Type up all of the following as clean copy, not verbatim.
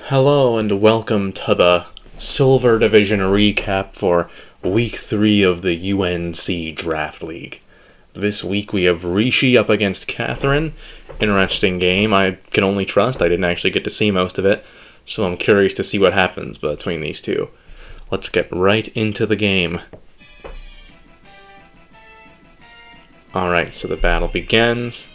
Hello and welcome to the Silver Division recap for Week 3 of the UNC Draft League. This week we have Rishi up against Katherine. Interesting game. I can only trust. I didn't actually get to see most of it, so I'm curious to see what happens between these two. Let's get right into the game. Alright, so the battle begins.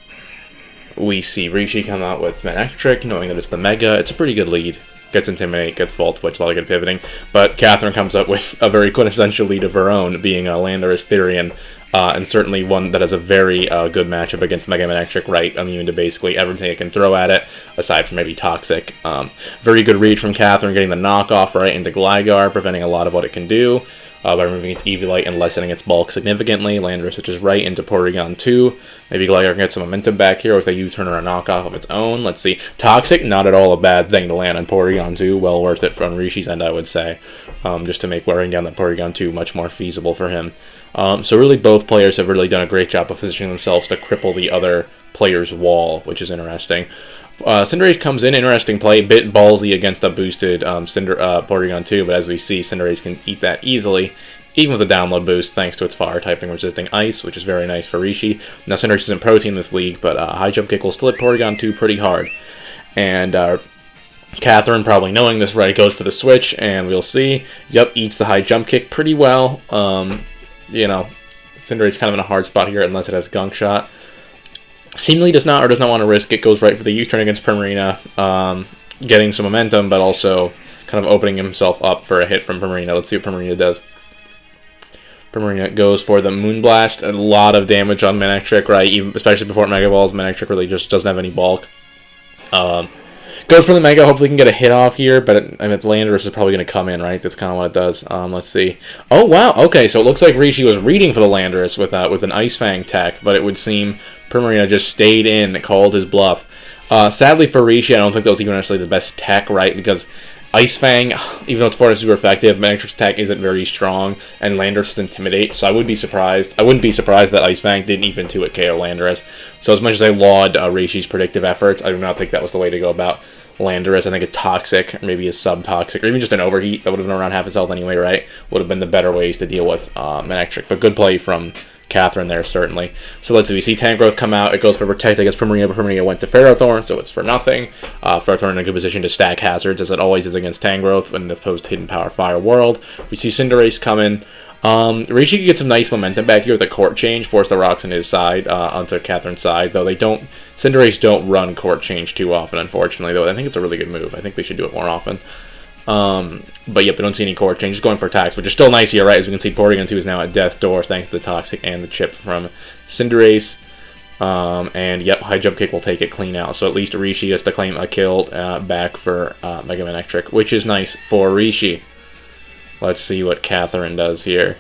We see Rishi come out with Manectric, knowing that it's the Mega. It's a pretty good lead. Gets Intimidate, gets Volt Switch, a lot of good pivoting. But Katherine comes up with a very quintessential lead of her own, being a Landorus Therian, and certainly one that has a very good matchup against Mega Manectric, right? Immune to basically everything it can throw at it, aside from maybe Toxic. Very good read from Katherine, getting the knockoff right into Gligar, preventing a lot of what it can do. By removing its Eviolite and lessening its bulk significantly. Landorus switches right into Porygon 2. Maybe Gligar can get some momentum back here with a U-turn or a knockoff of its own. Let's see. Toxic, not at all a bad thing to land on Porygon 2. Well worth it from Rishi's end, I would say. Just to make wearing down that Porygon 2 much more feasible for him. So really both players have really done a great job of positioning themselves to cripple the other player's wall, which is interesting. Cinderace comes in, interesting play, bit ballsy against a boosted Porygon 2, but as we see, Cinderace can eat that easily, even with a download boost, thanks to its fire typing resisting Ice, which is very nice for Rishi. Now Cinderace isn't Protein in this league, but High Jump Kick will still hit Porygon 2 pretty hard. And Katherine, probably knowing this right, goes for the switch, and we'll see. Yep, eats the High Jump Kick pretty well. Cinderace kind of in a hard spot here unless it has Gunk Shot. Seemingly does not want to risk it, goes right for the U-turn against Primarina, getting some momentum, but also kind of opening himself up for a hit from Primarina. Let's see what Primarina does. Primarina goes for the Moonblast, a lot of damage on Manectric, right? Even, especially before it Mega Balls, Manectric really just doesn't have any bulk. Goes for the Mega, hopefully can get a hit off here, but Landorus is probably going to come in, right? That's kind of what it does. Let's see. Oh, wow, okay, so it looks like Rishi was reading for the Landorus with an Ice Fang tech, but it would seem Primarina just stayed in, called his bluff. Sadly for Rishi, I don't think that was even necessarily the best tech, right? Because Ice Fang, even though it's far super effective, Manectric's tech isn't very strong, and Landorus is Intimidate, so I wouldn't be surprised that Ice Fang didn't even 2-hit KO Landorus. So as much as I laud Rishi's predictive efforts, I do not think that was the way to go about Landorus. I think a Toxic, or maybe a Sub-Toxic, or even just an Overheat, that would have been around half his health anyway, right? Would have been the better ways to deal with Manectric. But good play from Katherine there, certainly. So let's see, we see Tangrowth come out, it goes for Protect against Primarina, but Primarina went to Ferrothorn, so it's for nothing. Ferrothorn in a good position to stack hazards, as it always is against Tangrowth in the post-Hidden Power Fire world. We see Cinderace come in. Rishi can get some nice momentum back here with a Court Change, force the rocks on his side, onto Katherine's side, though Cinderace don't run Court Change too often, unfortunately, though I think it's a really good move. I think they should do it more often. But yep, we don't see any Court Change. Just going for attacks, which is still nice here, right? As we can see, Porygon 2 is now at death's door thanks to the Toxic and the Chip from Cinderace. And yep, High Jump Kick will take it clean out. So at least Rishi gets to claim a kill back for Mega Manectric, which is nice for Rishi. Let's see what Katherine does here.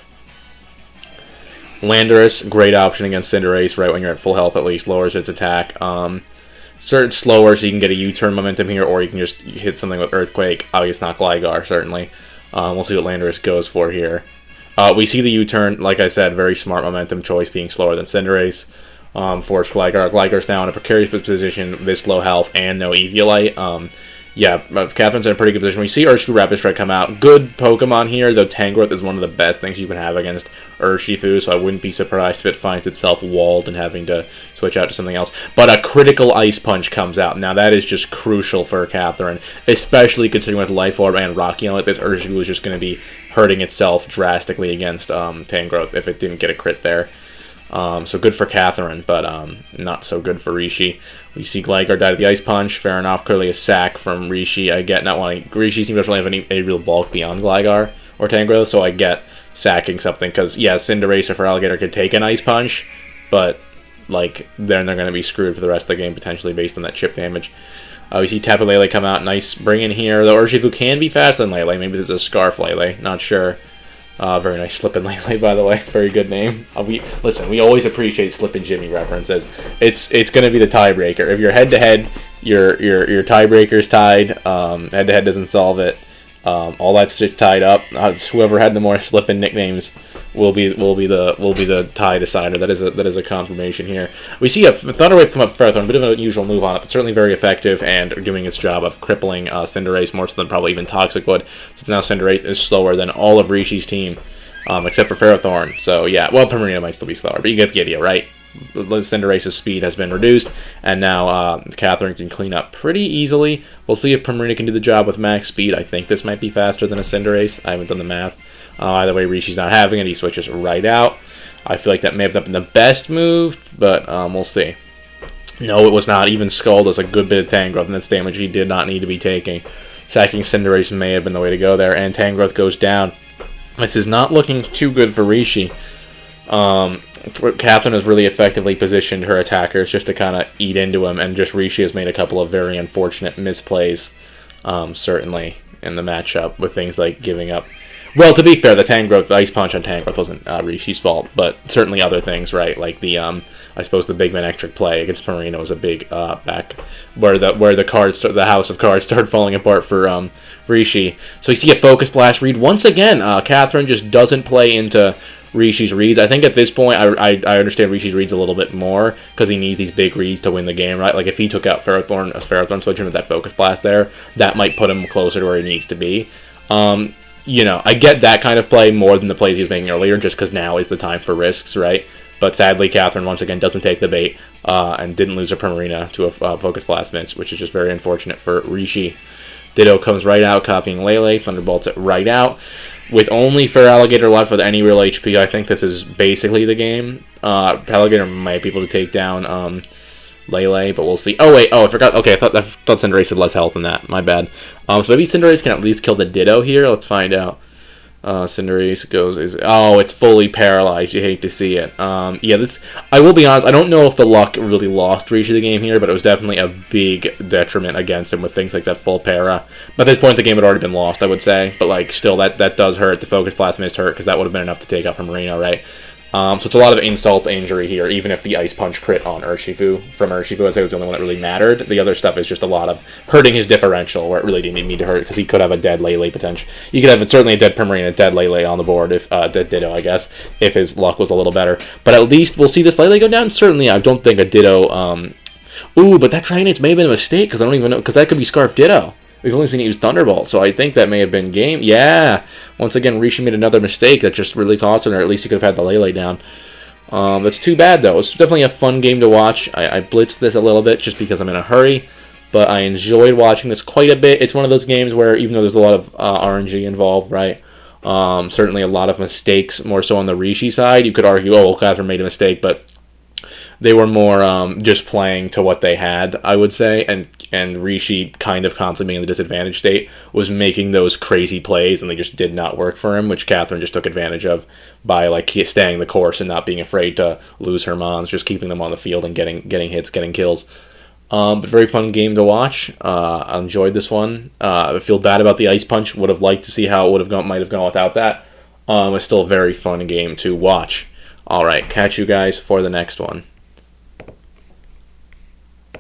Landorus, great option against Cinderace, right when you're at full health at least, lowers its attack. It's slower, so you can get a U-turn momentum here, or you can just hit something with Earthquake. Obviously not Gligar, certainly. We'll see what Landorus goes for here. We see the U-turn, like I said, very smart momentum choice, being slower than Cinderace. Force Gligar. Gligar's now in a precarious position, this low health, and no Eviolite. Katherine's in a pretty good position. We see Urshifu Rapid Strike come out. Good Pokemon here, though Tangrowth is one of the best things you can have against Urshifu, so I wouldn't be surprised if it finds itself walled and having to switch out to something else. But a critical Ice Punch comes out. Now that is just crucial for Katherine, especially considering with Life Orb and Rocky on it, this Urshifu is just going to be hurting itself drastically against Tangrowth if it didn't get a crit there. So good for Katherine, but not so good for Rishi. We see Gligar die to the Ice Punch. Fair enough. Clearly a sack from Rishi. I get not wanting... Rishi seems to really have any real bulk beyond Gligar or Tangrowth, so I get sacking something. Because, yeah, Cinderace or Feraligatr could take an Ice Punch, but, like, then they're going to be screwed for the rest of the game, potentially, based on that chip damage. We see Tapu Lele come out. Nice bring in here. The Urshifu can be faster than Lele. Maybe this is a Scarf Lele. Not sure. Very nice Slippin' Lele, by the way. Very good name. We always appreciate Slippin' Jimmy references. It's going to be the tiebreaker. If you're head-to-head, your tiebreaker's tied. Head-to-head doesn't solve it. All that shit's tied up. It's whoever had the more Slippin' nicknames will be the tie decider. That is a confirmation here. We see a Thunder Wave come up Ferrothorn, a bit of an unusual move on it, but certainly very effective and doing its job of crippling Cinderace more so than probably even Toxic would, since now Cinderace is slower than all of Rishi's team, except for Ferrothorn. So yeah, well, Primarina might still be slower, but you get the idea, right? Cinderace's speed has been reduced, and now Katherine can clean up pretty easily. We'll see if Primarina can do the job with max speed. I think this might be faster than a Cinderace. I haven't done the math. Either way, Rishi's not having it. He switches right out. I feel like that may have not been the best move, but we'll see. No, it was not. Even Skull does a good bit of Tangrowth, and that's damage he did not need to be taking. Sacking Cinderace may have been the way to go there, and Tangrowth goes down. This is not looking too good for Rishi. Katherine has really effectively positioned her attackers just to kind of eat into him, and just Rishi has made a couple of very unfortunate misplays, certainly, in the matchup, with things like giving up. Well, to be fair, the Ice Punch on Tangrowth wasn't Rishi's fault, but certainly other things, right? Like the, I suppose the big Manectric play against Primarina was a big back, where the house of cards started falling apart for Rishi. So you see a Focus Blast read once again. Katherine just doesn't play into Rishi's reads. I think at this point, I understand Rishi's reads a little bit more, because he needs these big reads to win the game, right? Like, if he took out Ferrothorn switching with that Focus Blast there, that might put him closer to where he needs to be. You know, I get that kind of play more than the plays he was making earlier, just because now is the time for risks, right? But sadly, Katherine, once again, doesn't take the bait, and didn't lose her Primarina to a Focus Blast miss, which is just very unfortunate for Rishi. Ditto comes right out, copying Lele, Thunderbolts it right out. With only Feraligatr left with any real HP, I think this is basically the game. Feraligatr might be able to take down Lele, but we'll see. Oh, wait. Oh, I forgot. Okay, I thought Cinderace had less health than that. My bad. So maybe Cinderace can at least kill the Ditto here. Let's find out. Cinderace it's fully paralyzed. You hate to see it. Yeah, I will be honest, I don't know if the luck really lost Rishi the game here, but it was definitely a big detriment against him with things like that full para. But at this point, the game had already been lost, I would say. But, like, still, that does hurt. The Focus Blast missed hurt, because that would have been enough to take out from Marino, right? So it's a lot of insult to injury here, even if the Ice Punch crit on Urshifu from Urshifu, I'd say, was the only one that really mattered. The other stuff is just a lot of hurting his differential, where it really didn't need to hurt, because he could have a dead Lele potential. You could have certainly a dead Primarina, a dead Lele on the board, if dead Ditto, I guess, if his luck was a little better. But at least we'll see this Lele go down. Certainly, I don't think a Ditto. Ooh, but that Dragonite's may have been a mistake, because I don't even know, because that could be Scarf Ditto. We've only seen it use Thunderbolt, so I think that may have been game. Yeah! Once again, Rishi made another mistake that just really cost him, or at least he could have had the Lele down. That's too bad, though. It's definitely a fun game to watch. I blitzed this a little bit just because I'm in a hurry, but I enjoyed watching this quite a bit. It's one of those games where, even though there's a lot of RNG involved, right, certainly a lot of mistakes, more so on the Rishi side. You could argue, oh, well, Katherine made a mistake, but they were more just playing to what they had, I would say, and Rishi, kind of constantly being in the disadvantage state, was making those crazy plays, and they just did not work for him, which Katherine just took advantage of by, like, staying the course and not being afraid to lose her mons, just keeping them on the field and getting hits, getting kills. But very fun game to watch. I enjoyed this one. I feel bad about the Ice Punch. Would have liked to see how it might have gone without that. It's still a very fun game to watch. All right, catch you guys for the next one.